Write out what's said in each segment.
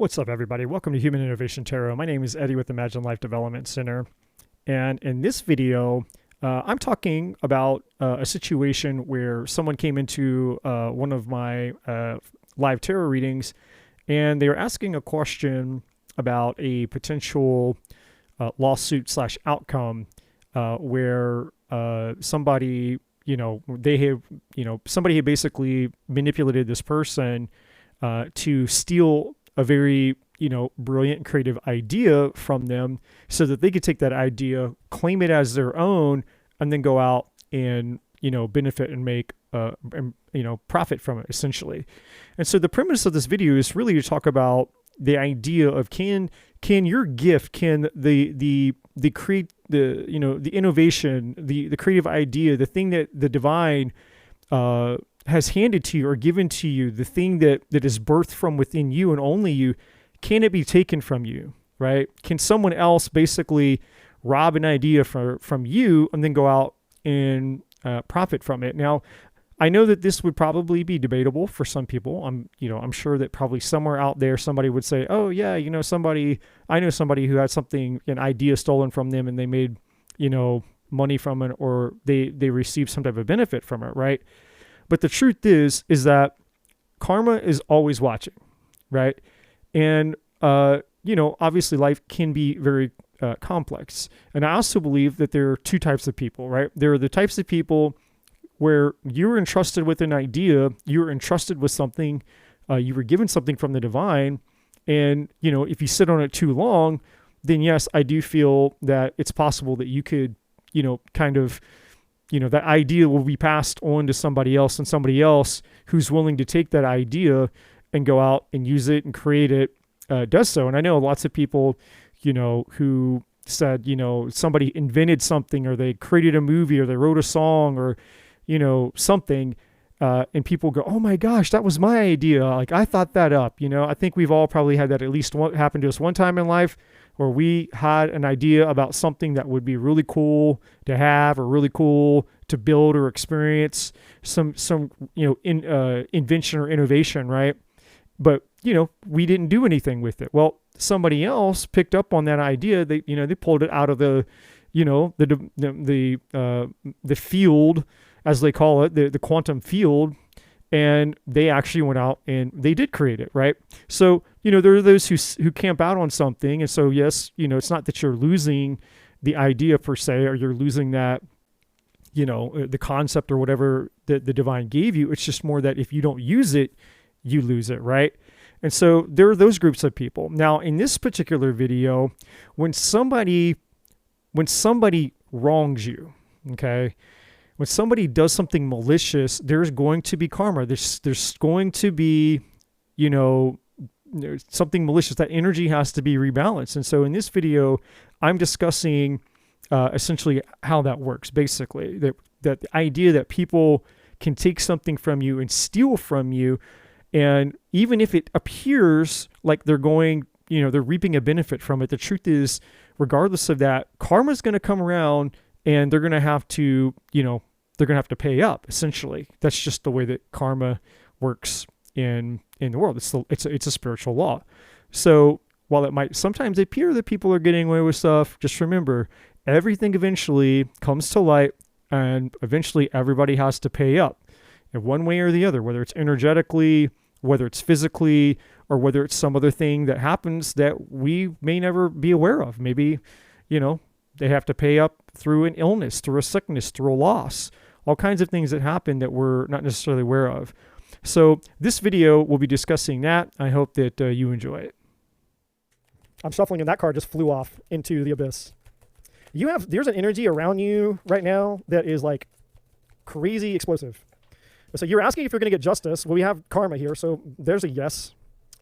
What's up, everybody? Welcome to Human Innovation Tarot. My name is Eddie with Imagine Life Development Center. And in this video, I'm talking about a situation where someone came into one of my live tarot readings, and they were asking a question about a potential lawsuit slash outcome where somebody, somebody had basically manipulated this person to steal a very, brilliant and creative idea from them so that they could take that idea, claim it as their own, and then go out and, benefit and make, profit from it, essentially. And so the premise of this video is really to talk about the idea of can your gift, can the innovation, the creative idea, the thing that the divine has handed to you or given to you, the thing that is birthed from within you and only you, can it be taken from you, right? Can someone else basically rob an idea from you and then go out and profit from it? Now, I know that this would probably be debatable for some people. I'm sure that probably somewhere out there somebody would say, oh yeah, I know somebody who had an idea stolen from them and they made, money from it, or they received some type of benefit from it, right? But the truth is that karma is always watching, right? And, obviously life can be very complex. And I also believe that there are two types of people, right? There are the types of people where you're entrusted with an idea, you're entrusted with something, you were given something from the divine. And, if you sit on it too long, then yes, I do feel that it's possible that you could, that idea will be passed on to somebody else, and somebody else who's willing to take that idea and go out and use it and create it does so. And I know lots of people, who said, somebody invented something, or they created a movie, or they wrote a song, or, something, and people go, oh my gosh, that was my idea. Like, I thought that up. I think we've all probably had that at least happen to us one time in life, where we had an idea about something that would be really cool to have, or really cool to build or experience, some invention or innovation, right? But, we didn't do anything with it. Well, somebody else picked up on that idea. They pulled it out of the field, as they call it, the quantum field, and they actually went out and they did create it, right? So, there are those who camp out on something. And so, yes, it's not that you're losing the idea per se, or you're losing that, the concept or whatever that the divine gave you. It's just more that if you don't use it, you lose it, right? And so there are those groups of people. Now, in this particular video, when somebody wrongs you, okay, when somebody does something malicious, there's going to be karma. There's going to be, something malicious. That energy has to be rebalanced. And so in this video, I'm discussing essentially how that works. Basically, that the idea that people can take something from you and steal from you, and even if it appears like they're going, they're reaping a benefit from it, the truth is, regardless of that, karma is going to come around, and they're going to have to, pay up. Essentially, that's just the way that karma works in the world. It's a spiritual law. So while it might sometimes appear that people are getting away with stuff, just remember, everything eventually comes to light, and eventually everybody has to pay up in one way or the other, whether it's energetically, whether it's physically, or whether it's some other thing that happens that we may never be aware of. Maybe, they have to pay up through an illness, through a sickness, through a loss, all kinds of things that happen that we're not necessarily aware of. So this video will be discussing that. I hope that you enjoy it. I'm shuffling, and that card just flew off into the abyss. There's an energy around you right now that is like crazy explosive. So you're asking if you're going to get justice. Well, we have karma here, so there's a yes.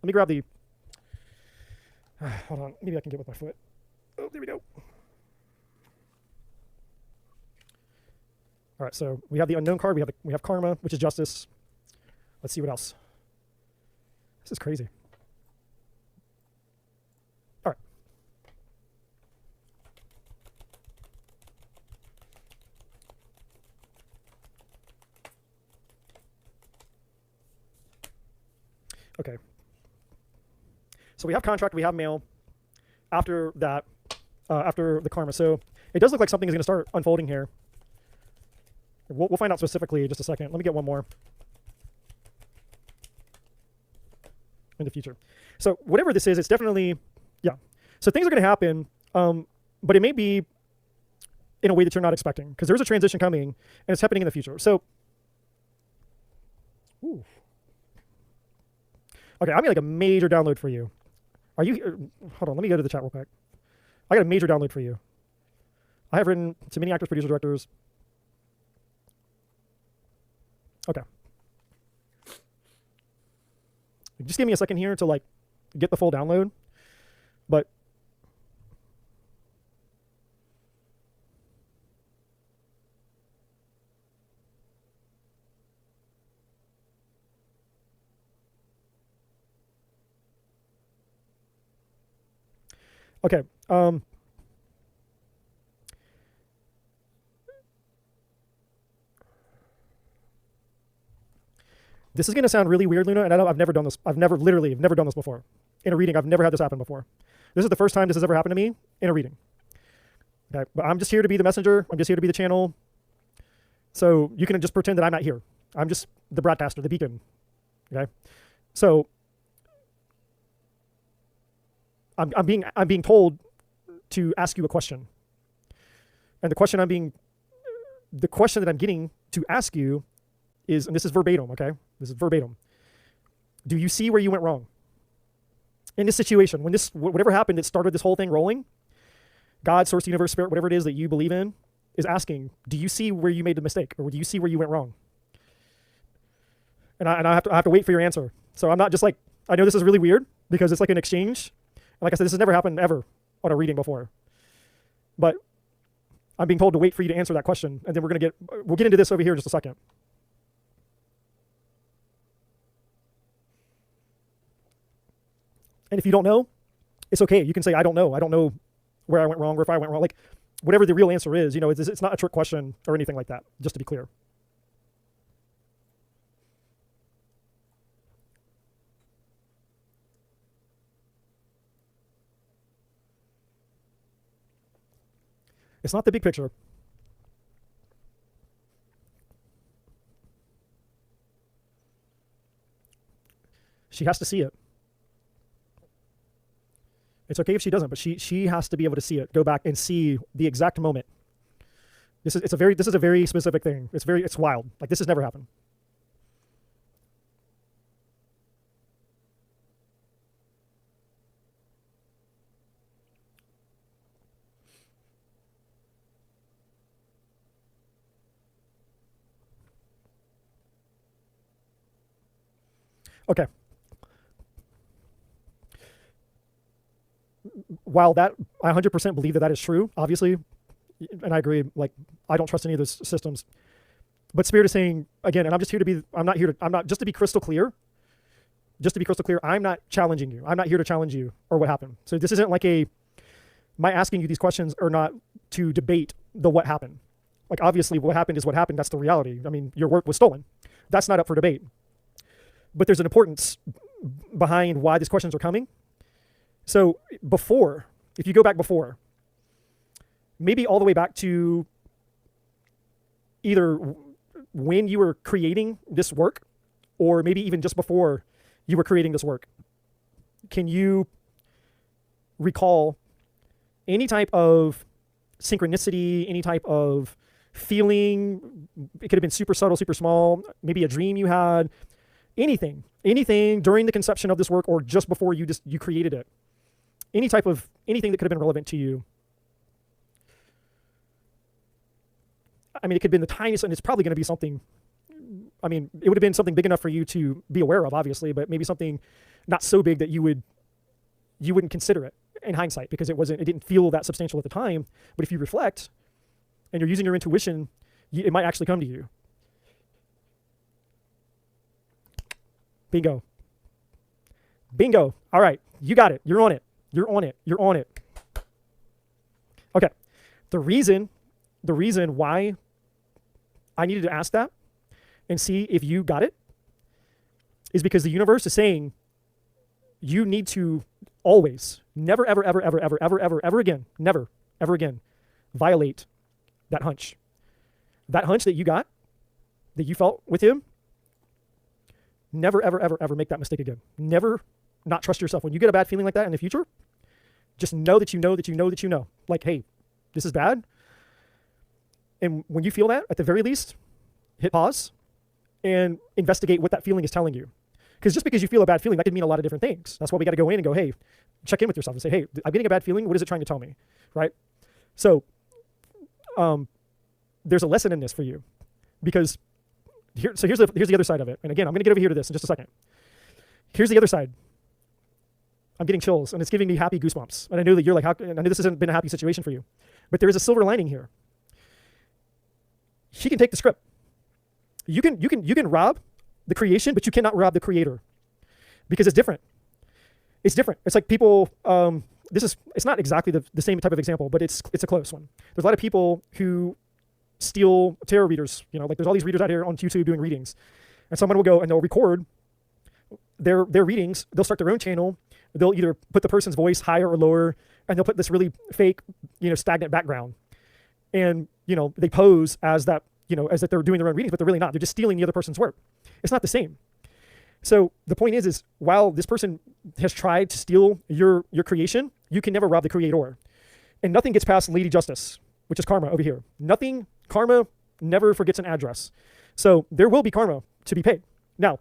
Let me grab the... hold on. Maybe I can get with my foot. Oh, there we go. All right, so we have the unknown card. We have karma, which is justice. Let's see what else. This is crazy. All right. Okay. So we have contract, we have mail after that, after the karma. So it does look like something is going to start unfolding here. We'll find out specifically in just a second. Let me get one more in the future. So whatever this is, it's definitely, yeah. So things are going to happen, but it may be in a way that you're not expecting, because there's a transition coming and it's happening in the future. So, ooh. Okay, I'm getting like a major download for you. Are you, hold on, let me go to the chat real quick. I got a major download for you. I have written to many actors, producers, directors. Okay. Just give me a second here to like get the full download. But okay. This is going to sound really weird, Luna, and I've never done this. I've never done this before. In a reading, I've never had this happen before. This is the first time this has ever happened to me in a reading. Okay, but I'm just here to be the messenger. I'm just here to be the channel. So you can just pretend that I'm not here. I'm just the broadcaster, the beacon. Okay, so I'm being told to ask you a question, and the question that I'm getting to ask you is, and this is verbatim, okay? This is verbatim. Do you see where you went wrong? In this situation, when whatever happened that started this whole thing rolling, God, source, universe, spirit, whatever it is that you believe in, is asking, do you see where you made the mistake? Or do you see where you went wrong? And I have to wait for your answer. So I'm not just like, I know this is really weird because it's like an exchange. And like I said, this has never happened ever on a reading before. But I'm being told to wait for you to answer that question. And then we'll get into this over here in just a second. And if you don't know, it's okay. You can say, I don't know. I don't know where I went wrong or if I went wrong. Like, whatever the real answer is, it's not a trick question or anything like that, just to be clear. It's not the big picture. She has to see it. It's okay if she doesn't, but she has to be able to see it. Go back and see the exact moment. This is a very specific thing. It's wild. Like, this has never happened. Okay. While that, I 100% believe that is true, obviously, and I agree, like, I don't trust any of those systems. But Spirit is saying, again, and just to be crystal clear, I'm not challenging you. I'm not here to challenge you or what happened. So this isn't like my asking you these questions are not to debate what happened. Like, obviously, what happened is what happened. That's the reality. I mean, your work was stolen. That's not up for debate. But there's an importance behind why these questions are coming. So if you go back before, maybe all the way back to either when you were creating this work or maybe even just before you were creating this work, can you recall any type of synchronicity, any type of feeling? It could have been super subtle, super small, maybe a dream you had, anything during the conception of this work or just before you created it. Anything that could have been relevant to you. I mean, it could have been the tiniest, and it's probably going to be something, I mean, it would have been something big enough for you to be aware of, obviously, but maybe something not so big that you wouldn't consider it in hindsight because it didn't feel that substantial at the time. But if you reflect and you're using your intuition, it might actually come to you. Bingo. All right. You got it. You're on it. Okay. The reason why I needed to ask that and see if you got it is because the universe is saying you need to always, never, ever, ever, ever, ever, ever, ever, ever again, never, ever again, violate that hunch. That hunch that you got, that you felt with him, never, ever, ever, ever make that mistake again. Never not trust yourself. When you get a bad feeling like that in the future, just know that you know that you know that you know. Like, hey, this is bad. And when you feel that, at the very least, hit pause and investigate what that feeling is telling you. Because just because you feel a bad feeling, that could mean a lot of different things. That's why we got to go in and go, hey, check in with yourself and say, hey, I'm getting a bad feeling. What is it trying to tell me? Right? So there's a lesson in this for you. Because here's the other side of it. And again, I'm going to get over here to this in just a second. Here's the other side. I'm getting chills, and it's giving me happy goosebumps. And I know that you're like, and I know this hasn't been a happy situation for you. But there is a silver lining here. He can take the script. You can rob the creation, but you cannot rob the creator, because it's different. It's different. It's like people, it's not exactly the same type of example, but it's a close one. There's a lot of people who steal tarot readers. Like there's all these readers out here on YouTube doing readings, and someone will go and they'll record their readings. They'll start their own channel. They'll either put the person's voice higher or lower, and they'll put this really fake, stagnant background. And, they pose as that, as that they're doing their own readings, but they're really not. They're just stealing the other person's work. It's not the same. So the point is while this person has tried to steal your creation, you can never rob the creator. And nothing gets past Lady Justice, which is karma over here. Karma never forgets an address. So there will be karma to be paid. Now,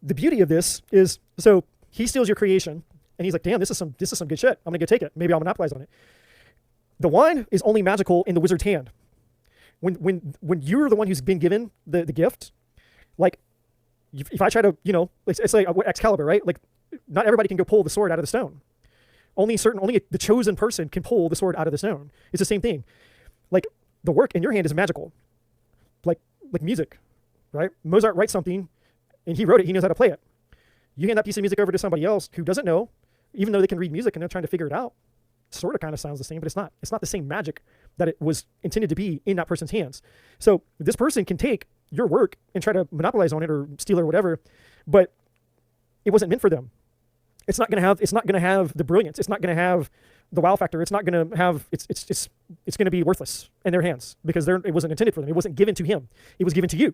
the beauty of this is, so he steals your creation, and he's like, damn, this is some good shit. I'm gonna go take it. Maybe I'll monopolize on it. The wand is only magical in the wizard's hand. When you're the one who's been given the gift, like if I try to, it's like Excalibur, right? Like not everybody can go pull the sword out of the stone. Only the chosen person can pull the sword out of the stone. It's the same thing. Like the work in your hand is magical, like music, right? Mozart writes something, and he wrote it. He knows how to play it. You hand that piece of music over to somebody else who doesn't know, even though they can read music and they're trying to figure it out. Sort of kind of sounds the same, but it's not. It's not the same magic that it was intended to be in that person's hands. So this person can take your work and try to monopolize on it or steal it or whatever, but it wasn't meant for them. It's not going to have the brilliance. It's not going to have the wow factor. It's not going to have, it's going to be worthless in their hands because it wasn't intended for them. It wasn't given to him. It was given to you.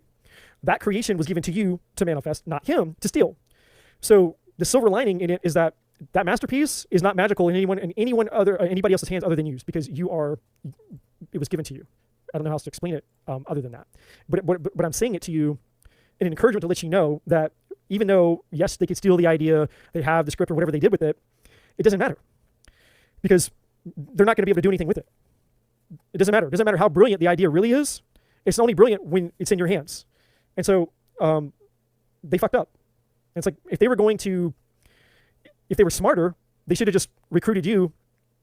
That creation was given to you to manifest, not him to steal. So the silver lining in it is that masterpiece is not magical in anybody else's hands other than yours, because it was given to you. I don't know how else to explain it other than that. But I'm saying it to you in an encouragement to let you know that even though, yes, they could steal the idea, they have the script or whatever they did with it, it doesn't matter, because they're not going to be able to do anything with it. It doesn't matter. It doesn't matter how brilliant the idea really is. It's only brilliant when it's in your hands. And so they fucked up. And it's like if they were smarter, they should have just recruited you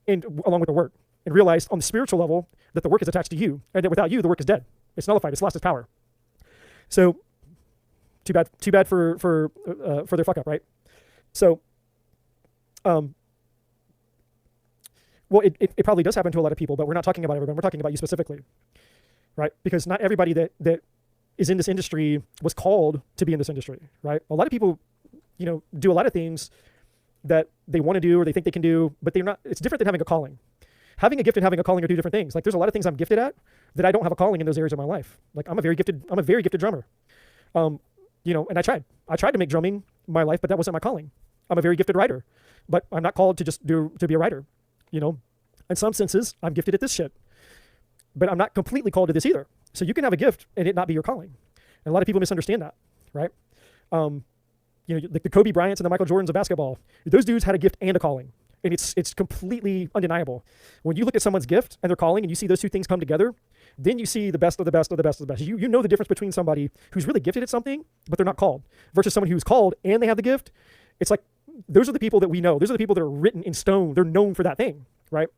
along with the work and realized on the spiritual level that the work is attached to you, and that without you, the work is dead. It's nullified. It's lost its power. So too bad for their fuck up, right? So, well, it probably does happen to a lot of people, but we're not talking about everyone. We're talking about you specifically, right? Because not everybody that is in this industry was called to be in this industry, right? A lot of people, do a lot of things that they want to do or they think they can do, but they're not. It's different than having a calling. Having a gift and having a calling are two different things. Like there's a lot of things I'm gifted at that I don't have a calling in those areas of my life. Like I'm a very gifted drummer. And I tried to make drumming my life, but that wasn't my calling. I'm a very gifted writer, but I'm not called to be a writer. In some senses, I'm gifted at this shit, but I'm not completely called to this either. So you can have a gift and it not be your calling. And a lot of people misunderstand that, right? Like the Kobe Bryants and the Michael Jordans of basketball, those dudes had a gift and a calling. And it's completely undeniable. When you look at someone's gift and their calling and you see those two things come together, then you see the best of the best of the best of the best. You know the difference between somebody who's really gifted at something, but they're not called, versus someone who's called and they have the gift. It's like, those are the people that we know. Those are the people that are written in stone. They're known for that thing, right?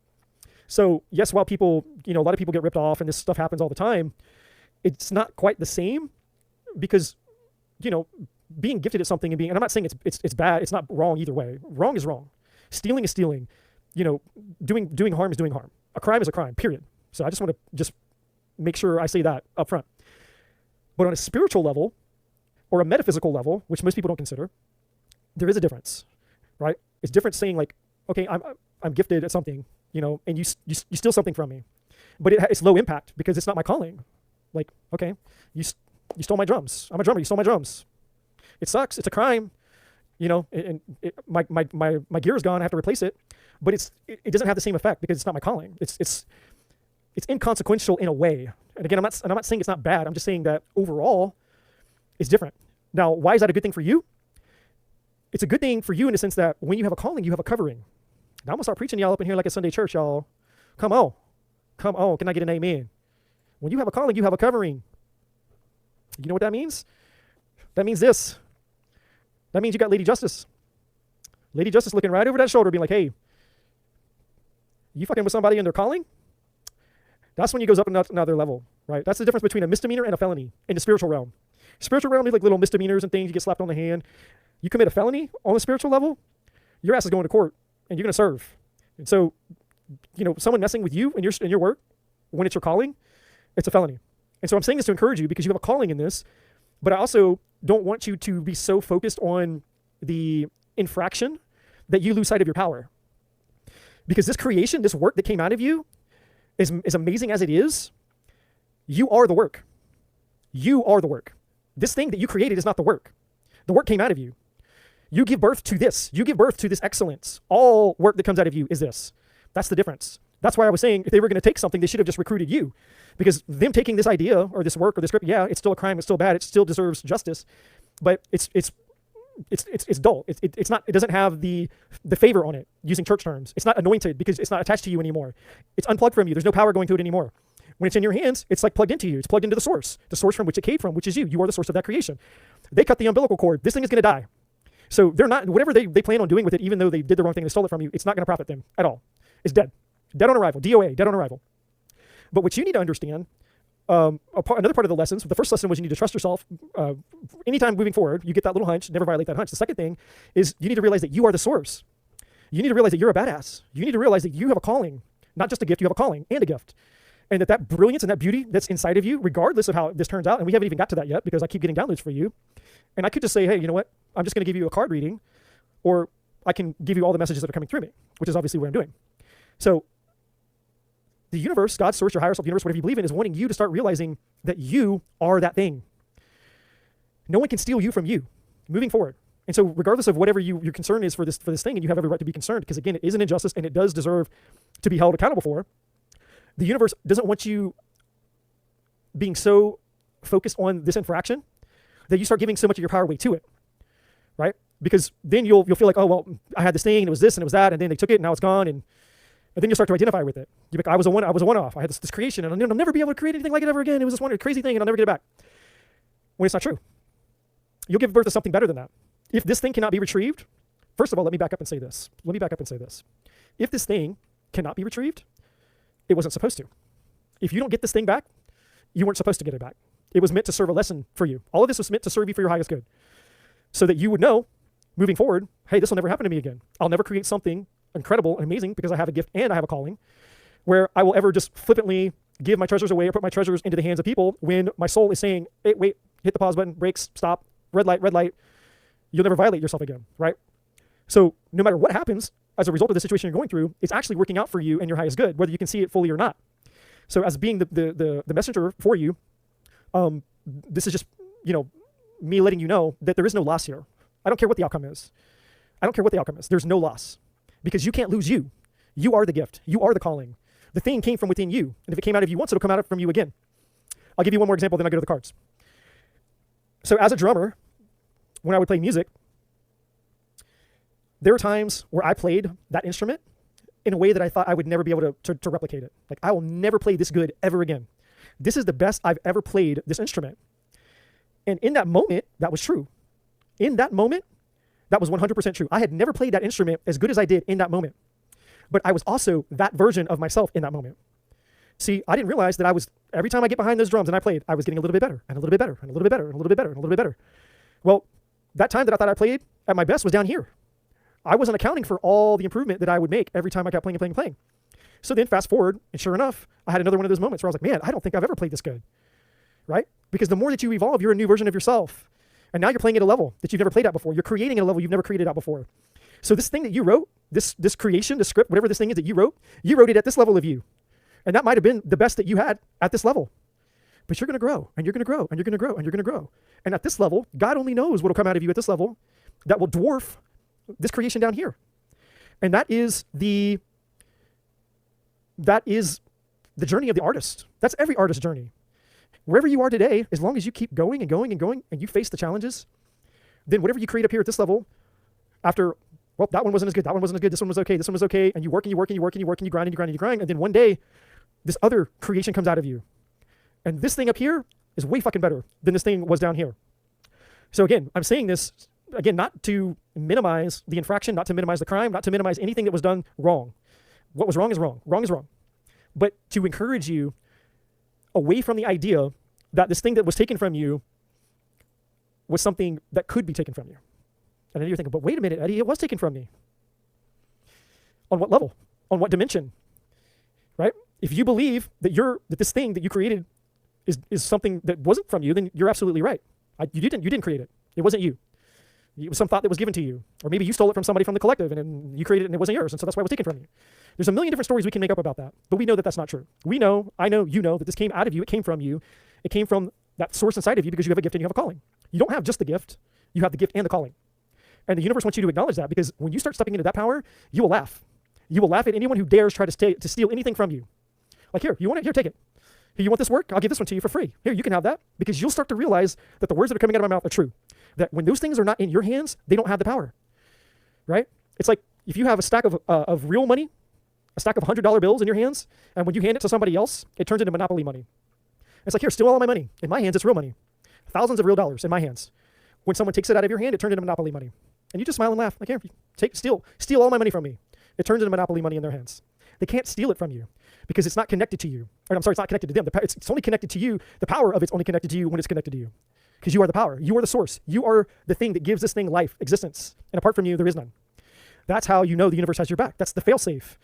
So yes, while people, a lot of people get ripped off and this stuff happens all the time, it's not quite the same, because, being gifted at something and I'm not saying it's bad. It's not wrong either way. Wrong is wrong. Stealing is stealing. Doing harm is doing harm. A crime is a crime, period. So I just want to make sure I say that up front. But on a spiritual level or a metaphysical level, which most people don't consider, there is a difference. right? It's different saying like, okay, I'm gifted at something, and you steal something from me, but it's low impact because it's not my calling. Like, okay, you stole my drums. I'm a drummer. You stole my drums. It sucks. It's a crime, and my gear is gone. I have to replace it, but it doesn't have the same effect because it's not my calling. It's inconsequential in a way. And again, I'm not saying it's not bad. I'm just saying that overall, it's different. Now, why is that a good thing for you? It's a good thing for you in the sense that when you have a calling, you have a covering. Now I'm gonna start preaching y'all up in here like a Sunday church, y'all. Come on. Can I get an amen? When you have a calling, you have a covering. You know what that means? That means this. That means you got Lady Justice. Lady Justice looking right over that shoulder being like, hey, you fucking with somebody in their calling? That's when you goes up another level, right? That's the difference between a misdemeanor and a felony in the spiritual realm. Spiritual realm is like little misdemeanors and things. You get slapped on the hand. You commit a felony on the spiritual level, your ass is going to court and you're going to serve. And so, someone messing with you in your work, when it's your calling, it's a felony. And so I'm saying this to encourage you because you have a calling in this, but I also don't want you to be so focused on the infraction that you lose sight of your power. Because this creation, this work that came out of you, is amazing as it is, you are the work. You are the work. This thing that you created is not the work. The work came out of you. You give birth to this. You give birth to this excellence. All work that comes out of you is this. That's the difference. That's why I was saying if they were going to take something, they should have just recruited you. Because them taking this idea or this work or this script, yeah, it's still a crime. It's still bad. It still deserves justice. But it's dull. It's not. It doesn't have the favor on it. Using church terms, it's not anointed because it's not attached to you anymore. It's unplugged from you. There's no power going to it anymore. When it's in your hands, it's like plugged into you. It's plugged into the source from which it came from, which is you. You are the source of that creation. They cut the umbilical cord. This thing is going to die. So they're not, whatever they plan on doing with it, even though they did the wrong thing and stole it from you, it's not going to profit them at all. It's dead. Dead on arrival. DOA, dead on arrival. But what you need to understand, another part of the lessons, the first lesson was you need to trust yourself. Anytime moving forward, you get that little hunch, never violate that hunch. The second thing is you need to realize that you are the source. You need to realize that you're a badass. You need to realize that you have a calling, not just a gift, you have a calling and a gift. And that brilliance and that beauty that's inside of you, regardless of how this turns out, and we haven't even got to that yet because I keep getting downloads for you. And I could just say, hey, you know what? I'm just going to give you a card reading, or I can give you all the messages that are coming through me, which is obviously what I'm doing. So the universe, God's source, your higher self, universe, whatever you believe in, is wanting you to start realizing that you are that thing. No one can steal you from you moving forward. And so regardless of whatever your concern is for this thing, and you have every right to be concerned, because again, it is an injustice and it does deserve to be held accountable for, the universe doesn't want you being so focused on this infraction that you start giving so much of your power away to it, right? Because then you'll feel like, oh, well, I had this thing, and it was this, and it was that, and then they took it, and now it's gone, and then you'll start to identify with it. You're like, I was a one-off. I had this creation, and I'll never be able to create anything like it ever again. It was this one crazy thing, and I'll never get it back. When it's not true. You'll give birth to something better than that. If this thing cannot be retrieved, first of all, let me back up and say this. If this thing cannot be retrieved, it wasn't supposed to. If you don't get this thing back, you weren't supposed to get it back. It was meant to serve a lesson for you. All of this was meant to serve you for your highest good. So that you would know, moving forward, hey, this will never happen to me again. I'll never create something incredible and amazing because I have a gift and I have a calling where I will ever just flippantly give my treasures away or put my treasures into the hands of people when my soul is saying, hey, wait, hit the pause button, brakes, stop, red light. You'll never violate yourself again, right? So no matter what happens as a result of the situation you're going through, it's actually working out for you and your highest good, whether you can see it fully or not. So as being the messenger for you, this is just, me letting you know that there is no loss here. I don't care what the outcome is. There's no loss because you can't lose you. You are the gift. You are the calling. The thing came from within you. And if it came out of you once, it'll come out from you again. I'll give you one more example, then I'll go to the cards. So as a drummer, when I would play music, there were times where I played that instrument in a way that I thought I would never be able to replicate it. Like, I will never play this good ever again. This is the best I've ever played this instrument. And in that moment, that was true. In that moment, that was 100% true. I had never played that instrument as good as I did in that moment. But I was also that version of myself in that moment. See, I didn't realize that every time I get behind those drums and I played, I was getting a little bit better, and a little bit better, and a little bit better, and a little bit better, and a little bit better. Well, that time that I thought I played at my best was down here. I wasn't accounting for all the improvement that I would make every time I kept playing. So then fast forward, and sure enough, I had another one of those moments where I was like, man, I don't think I've ever played this good, right? Because the more that you evolve, you're a new version of yourself. And now you're playing at a level that you've never played at before. You're creating at a level you've never created at before. So this thing that you wrote, this creation, this script, whatever this thing is that you wrote it at this level of you. And that might have been the best that you had at this level. But you're going to grow, and you're going to grow, and you're going to grow, and you're going to grow. And at this level, God only knows what will come out of you at this level that will dwarf this creation down here. And that is the journey of the artist. That's every artist's journey. Wherever you are today, as long as you keep going and going and going, and you face the challenges, then whatever you create up here at this level, after, well, that one wasn't as good, that one wasn't as good, this one was okay, and you work and you work and you work and you work and you grind and you grind and you grind, and then one day, this other creation comes out of you. And this thing up here is way fucking better than this thing was down here. So again, I'm saying this, again, not to minimize the infraction, not to minimize the crime, not to minimize anything that was done wrong. What was wrong is wrong. Wrong is wrong. But to encourage you away from the idea that this thing that was taken from you was something that could be taken from you. And then you're thinking, but wait a minute, Eddie, it was taken from me. On what level? On what dimension? Right? If you believe that this thing that you created is something that wasn't from you, then you're absolutely right. You didn't create it. It wasn't you. It was some thought that was given to you. Or maybe you stole it from somebody from the collective and you created it and it wasn't yours, and so that's why it was taken from you. There's a million different stories we can make up about that, but we know that that's not true. We know, I know, you know that this came out of you, it came from you. It came from that source inside of you because you have a gift and you have a calling. You don't have just the gift, you have the gift and the calling. And the universe wants you to acknowledge that, because when you start stepping into that power, you will laugh. You will laugh at anyone who dares try to steal anything from you. Like, here, you want it? Here, take it. Here, you want this work? I'll give this one to you for free. Here, you can have that, because you'll start to realize that the words that are coming out of my mouth are true. That when those things are not in your hands, they don't have the power, right? It's like if you have a stack of real money, a stack of $100 bills in your hands, and when you hand it to somebody else, it turns into monopoly money. It's like, here, steal all my money. In my hands, it's real money. Thousands of real dollars in my hands. When someone takes it out of your hand, it turns into monopoly money. And you just smile and laugh. Like, here, steal all my money from me. It turns into monopoly money in their hands. They can't steal it from you because it's not connected to you. Or, I'm sorry, it's not connected to them. It's only connected to you. The power of it's only connected to you when it's connected to you. Because you are the power. You are the source. You are the thing that gives this thing life, existence. And apart from you, there is none. That's how you know the universe has your back. That's the fail-safe.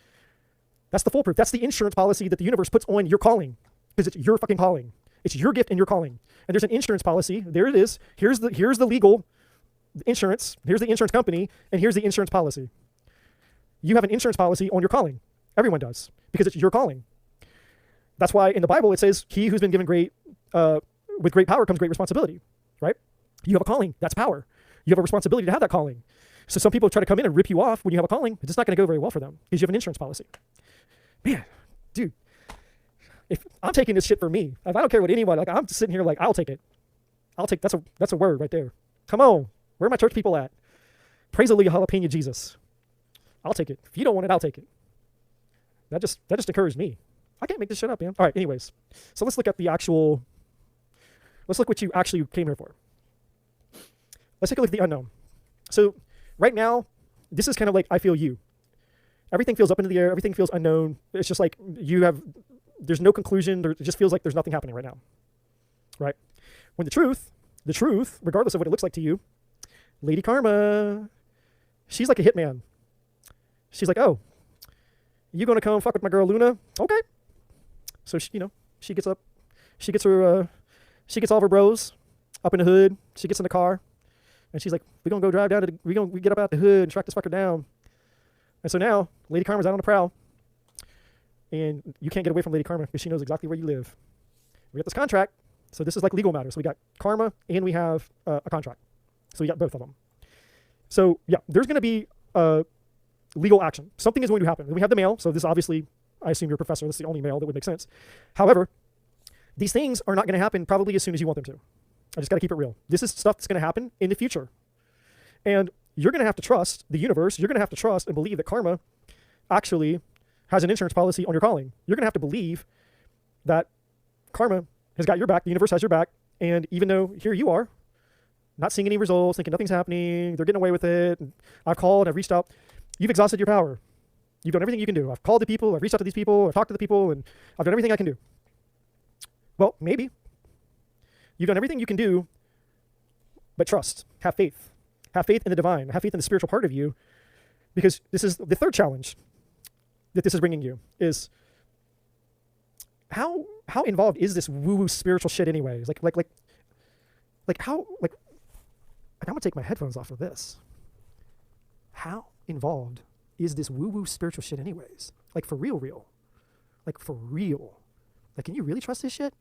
That's the foolproof. That's the insurance policy that the universe puts on your calling, because it's your fucking calling. It's your gift and your calling. And there's an insurance policy. There it is. Here's the legal insurance. Here's the insurance company, and here's the insurance policy. You have an insurance policy on your calling. Everyone does, because it's your calling. That's why in the Bible it says, "He who's been given with great power comes great responsibility." Right? You have a calling. That's power. You have a responsibility to have that calling. So some people try to come in and rip you off when you have a calling. It's just not going to go very well for them because you have an insurance policy. Man, dude, if I'm taking this shit for me, if I don't care what anyone, like, I'm sitting here like, I'll take it. That's a word right there. Come on. Where are my church people at? Praise Alleluia, jalapeno Jesus. I'll take it. If you don't want it, I'll take it. That just encouraged me. I can't make this shit up, man. All right, anyways. So let's look at let's look what you actually came here for. Let's take a look at the unknown. So right now, this is kind of like I feel you. Everything feels up into the air. Everything feels unknown. It's just like there's no conclusion. It just feels like there's nothing happening right now. Right? When the truth, regardless of what it looks like to you, Lady Karma, she's like a hitman. She's like, oh, you gonna come fuck with my girl Luna? Okay. So she gets up, she gets all of her bros up in the hood. She gets in the car, and she's like, we're gonna go drive down we get up out the hood and track this fucker down. And so now Lady Karma's out on the prowl, and you can't get away from Lady Karma because she knows exactly where you live. We got this contract, so this is like legal matters. So we got karma and we have a contract. So we got both of them. So yeah, there's going to be legal action. Something is going to happen. And we have the mail. So this obviously, I assume you're a professor. This is the only mail that would make sense. However, these things are not going to happen probably as soon as you want them to. I just got to keep it real. This is stuff that's going to happen in the future. And you're going to have to trust the universe. You're going to have to trust and believe that karma actually has an insurance policy on your calling. You're going to have to believe that karma has got your back. The universe has your back. And even though here you are, not seeing any results, thinking nothing's happening, they're getting away with it. And I've called, I've reached out. You've exhausted your power. You've done everything you can do. I've called the people, I've reached out to these people, I've talked to the people, and I've done everything I can do. Well, maybe. You've done everything you can do, but trust. Have faith. Have faith in the divine. Have faith in the spiritual part of you, because this is the third challenge that this is bringing you, is how involved is this woo-woo spiritual shit anyways? Like I'm gonna take my headphones off of this. How involved is this woo-woo spiritual shit anyways? Like for real, real. Like for real. Like, can you really trust this shit?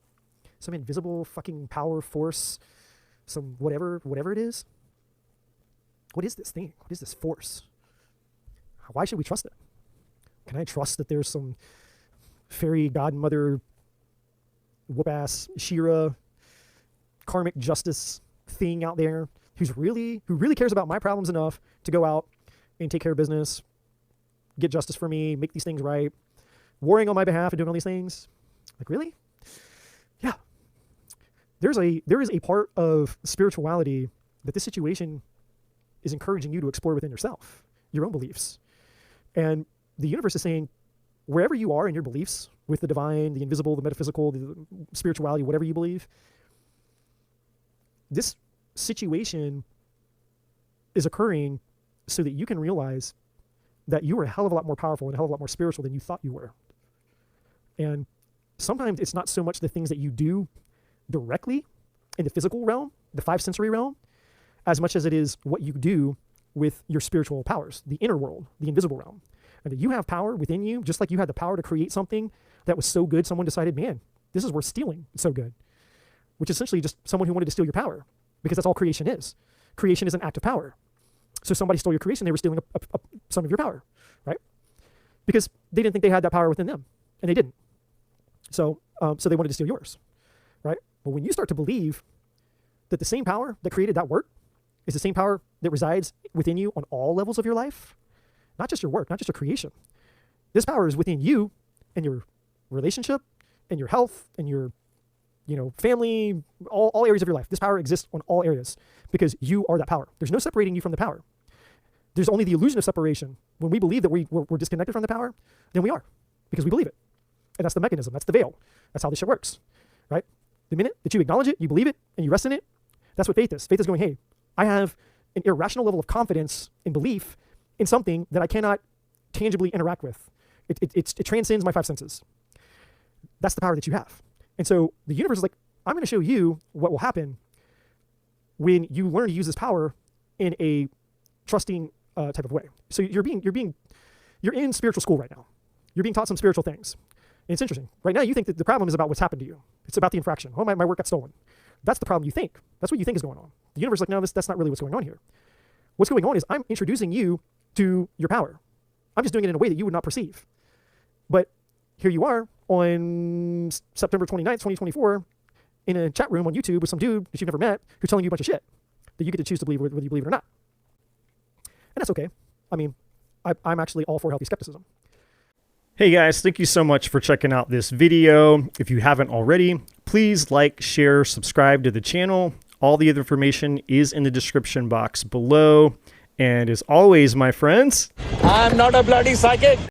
Some invisible fucking power, force, some whatever it is. What is this thing? What is this force? Why should we trust it? Can I trust that there's some fairy godmother, whoop-ass, Shira, karmic justice thing out there who really cares about my problems enough to go out and take care of business, get justice for me, make these things right, warring on my behalf and doing all these things? Like, really? Yeah. There is a part of spirituality that this situation is encouraging you to explore within yourself, your own beliefs. And the universe is saying, wherever you are in your beliefs with the divine, the invisible, the metaphysical, the spirituality, whatever you believe, this situation is occurring so that you can realize that you are a hell of a lot more powerful and a hell of a lot more spiritual than you thought you were. And sometimes it's not so much the things that you do directly in the physical realm, the five sensory realm, as much as it is what you do with your spiritual powers, the inner world, the invisible realm. And that you have power within you, just like you had the power to create something that was so good, someone decided, man, this is worth stealing. It's so good. Which is essentially just someone who wanted to steal your power, because that's all creation is. Creation is an act of power. So somebody stole your creation, they were stealing some of your power, right? Because they didn't think they had that power within them, and they didn't. So they wanted to steal yours, right? But when you start to believe that the same power that created that work is the same power that resides within you on all levels of your life, not just your work, not just your creation. This power is within you and your relationship and your health and your family, all areas of your life. This power exists on all areas because you are that power. There's no separating you from the power. There's only the illusion of separation. When we believe that we're disconnected from the power, then we are, because we believe it. And that's the mechanism. That's the veil. That's how this shit works, right? The minute that you acknowledge it, you believe it, and you rest in it, that's what faith is. Faith is going, hey, I have an irrational level of confidence and belief in something that I cannot tangibly interact with. It transcends my five senses. That's the power that you have. And so the universe is like, I'm going to show you what will happen when you learn to use this power in a trusting type of way. So you're in spiritual school right now. You're being taught some spiritual things. And it's interesting. Right now you think that the problem is about what's happened to you. It's about the infraction. Oh, my work got stolen. That's the problem you think. That's what you think is going on. The universe is like, no, that's not really what's going on here. What's going on is I'm introducing you to your power. I'm just doing it in a way that you would not perceive. But here you are on September 29th, 2024, in a chat room on YouTube with some dude that you've never met who's telling you a bunch of shit that you get to choose to believe whether you believe it or not. And that's okay. I mean, I'm actually all for healthy skepticism. Hey guys, thank you so much for checking out this video. If you haven't already, please like, share, subscribe to the channel. All the other information is in the description box below. And as always, my friends, I'm not a bloody psychic.